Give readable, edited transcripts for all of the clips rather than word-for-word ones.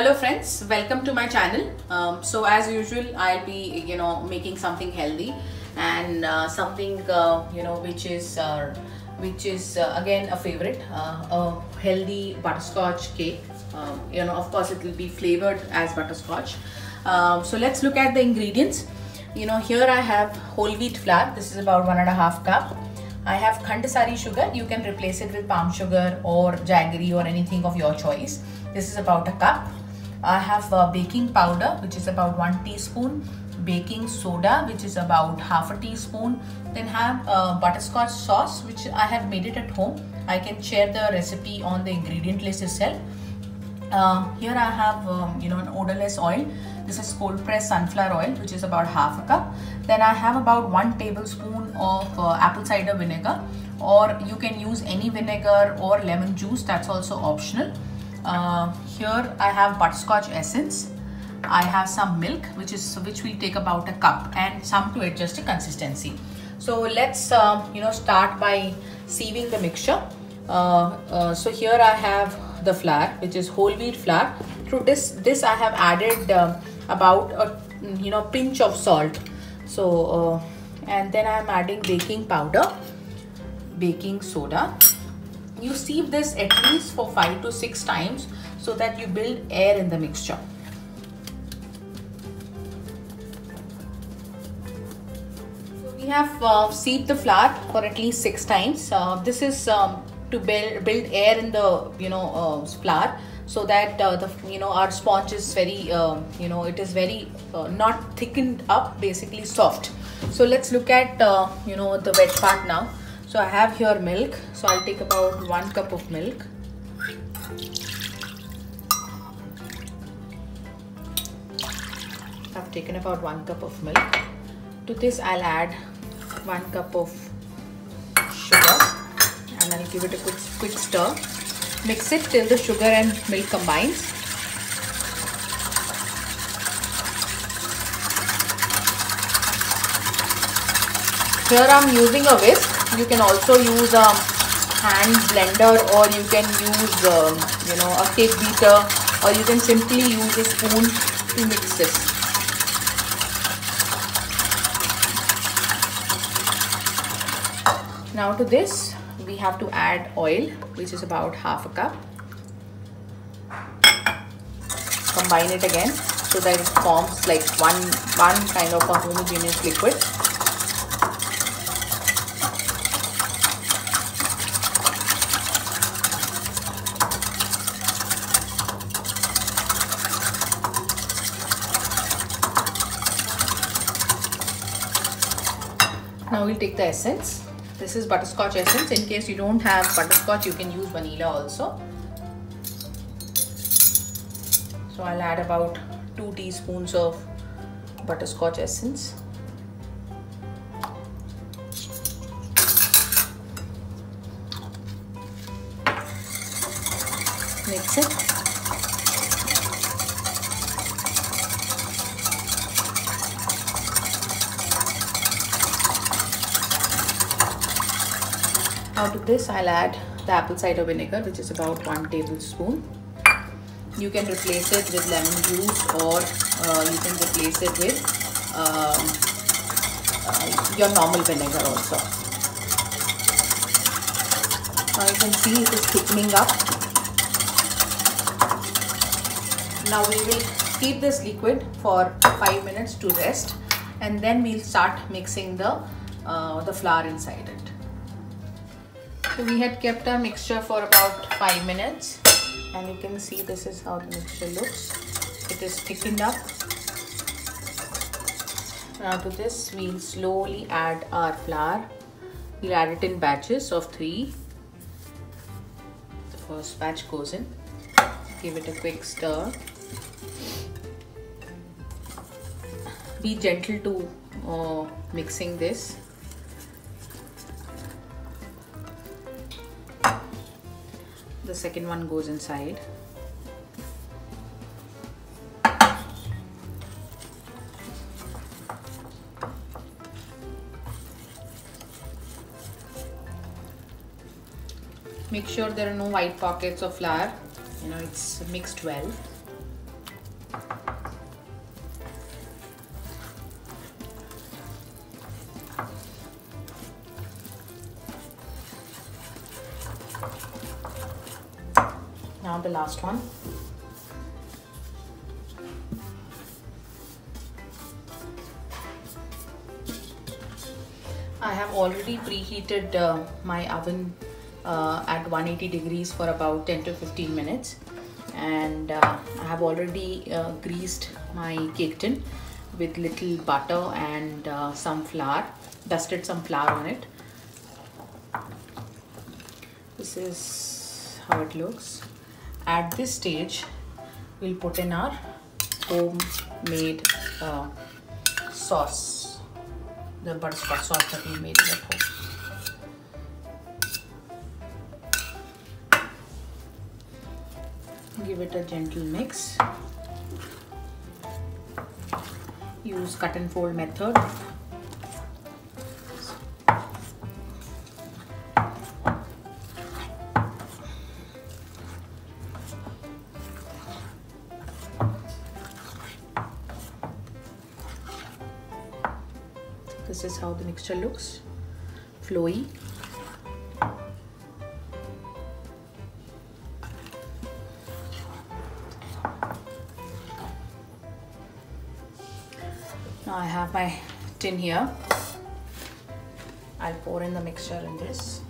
Hello friends, welcome to my channel. So as usual, I'll be making something healthy and something which is again a favorite, a healthy butterscotch cake. Of course it will be flavored as butterscotch. So let's look at the ingredients. Here I have whole wheat flour. This is about 1.5 cup. I have Khandasari sugar. You can replace it with palm sugar or jaggery or anything of your choice. This is about a cup. I have baking powder, which is about 1 teaspoon, baking soda, which is about half a teaspoon. Then have butterscotch sauce, which I have made it at home. I can share the recipe on the ingredient list itself. Here I have an odorless oil. This is cold pressed sunflower oil, which is about half a cup. Then I have about 1 tablespoon of apple cider vinegar, or you can use any vinegar or lemon juice, that's also optional. Here I have butterscotch essence. I have some milk, which will take about a cup, and some to adjust the consistency. So let's start by sieving the mixture. So here I have the flour, which is whole wheat flour. To this I have added about a pinch of salt. So and then I am adding baking powder, baking soda. You sieve this at least for 5 to 6 times so that you build air in the mixture. So we have sieved the flour for at least 6 times. This is to build air in the flour, so that our sponge is very it is very not thickened up, basically soft. So let's look at the wet part now. So I have here milk, so I'll take about 1 cup of milk. I've taken about 1 cup of milk. To this I'll add 1 cup of sugar and I'll give it a quick stir. Mix it till the sugar and milk combines. Here I'm using a whisk. You can also use a hand blender, or you can use a cake beater, or you can simply use a spoon to mix this. Now to this we have to add oil, which is about half a cup. Combine it again so that it forms like one kind of a homogeneous liquid. Now we'll take the essence. This is butterscotch essence. In case you don't have butterscotch, you can use vanilla also. So I'll add about 2 teaspoons of butterscotch essence. Mix it. Now to this I'll add the apple cider vinegar, which is about 1 tablespoon. You can replace it with lemon juice, or you can replace it with your normal vinegar also. Now you can see it is thickening up. Now we will keep this liquid for 5 minutes to rest, and then we'll start mixing the flour inside it. So we had kept our mixture for about 5 minutes, and you can see this is how the mixture looks. It is thickened up. Now to this we'll slowly add our flour. We'll add it in batches of 3. The first batch goes in. Give it a quick stir. Be gentle to mixing this. The second one goes inside. Make sure there are no white pockets of flour. It's mixed well. the last one. I have already preheated my oven at 180 degrees for about 10 to 15 minutes, and I have already greased my cake tin with little butter and some flour, dusted some flour on it. This is how it looks. At this stage, we'll put in our homemade sauce, the butterscotch sauce that we made at home. Give it a gentle mix. Use cut and fold method. This is how the mixture looks, flowy. Now I have my tin here. I'll pour in the mixture in this.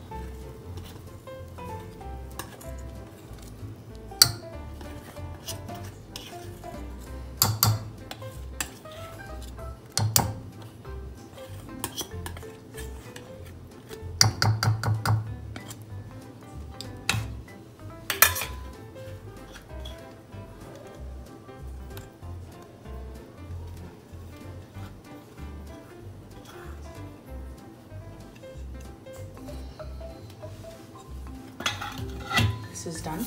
This is done.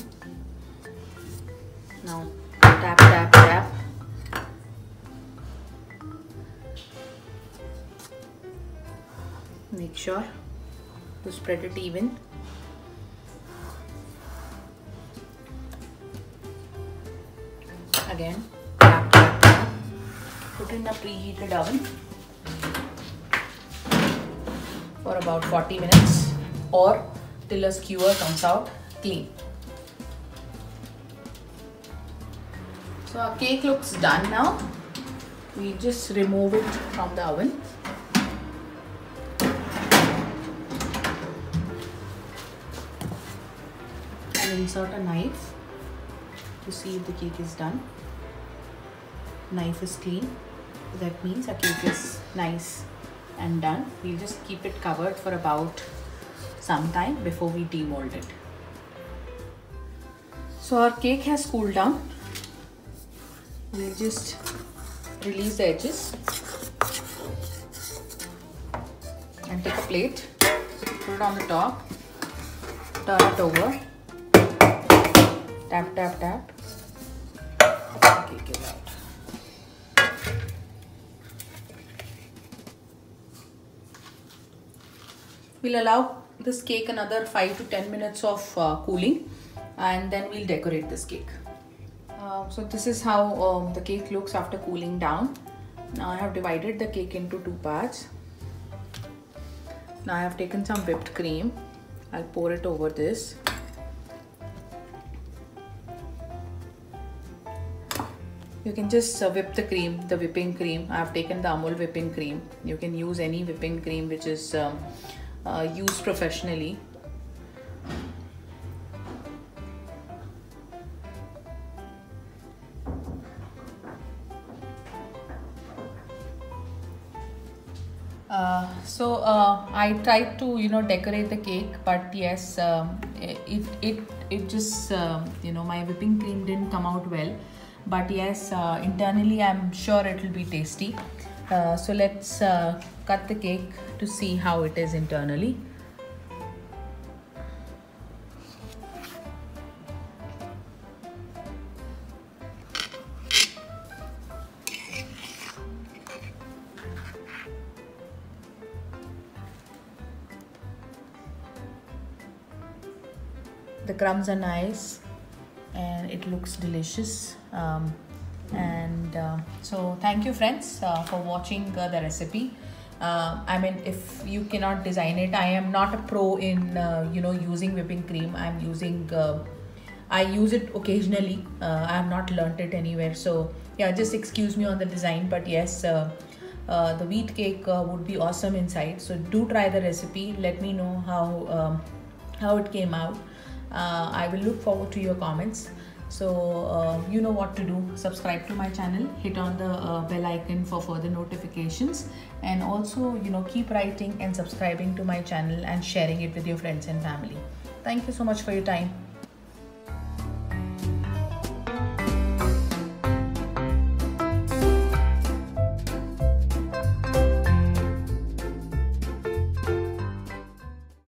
Now tap, tap, tap. Make sure to spread it even. Again, tap, tap, tap. Put in a preheated oven for about 40 minutes or till a skewer comes out clean. So our cake looks done now. We just remove it from the oven. And insert a knife to see if the cake is done. Knife is clean. That means our cake is nice and done. We'll just keep it covered for about some time before we demold it. So our cake has cooled down. We'll just release the edges and take a plate, put it on the top, turn it over, tap, tap, tap. Okay, give it out. We'll allow this cake another 5 to 10 minutes of cooling, and then we'll decorate this cake. So this is how the cake looks after cooling down. Now I have divided the cake into 2 parts. Now I have taken some whipped cream. I'll pour it over this. You can just whip the cream, the whipping cream. I have taken the Amul whipping cream. You can use any whipping cream which is used professionally. I tried to decorate the cake, but yes, it just my whipping cream didn't come out well, but yes, internally I'm sure it will be tasty. So let's cut the cake to see how it is internally. The crumbs are nice and it looks delicious. So thank you friends for watching the recipe. I mean, if you cannot design it, I am not a pro in using whipping cream. I'm using I use it occasionally. I have not learnt it anywhere, so yeah, just excuse me on the design. But yes, the wheat cake would be awesome inside. So do try the recipe. Let me know how it came out. I will look forward to your comments. So you know what to do. Subscribe to my channel, hit on the bell icon for further notifications, and also keep writing and subscribing to my channel and sharing it with your friends and family. Thank you so much for your time.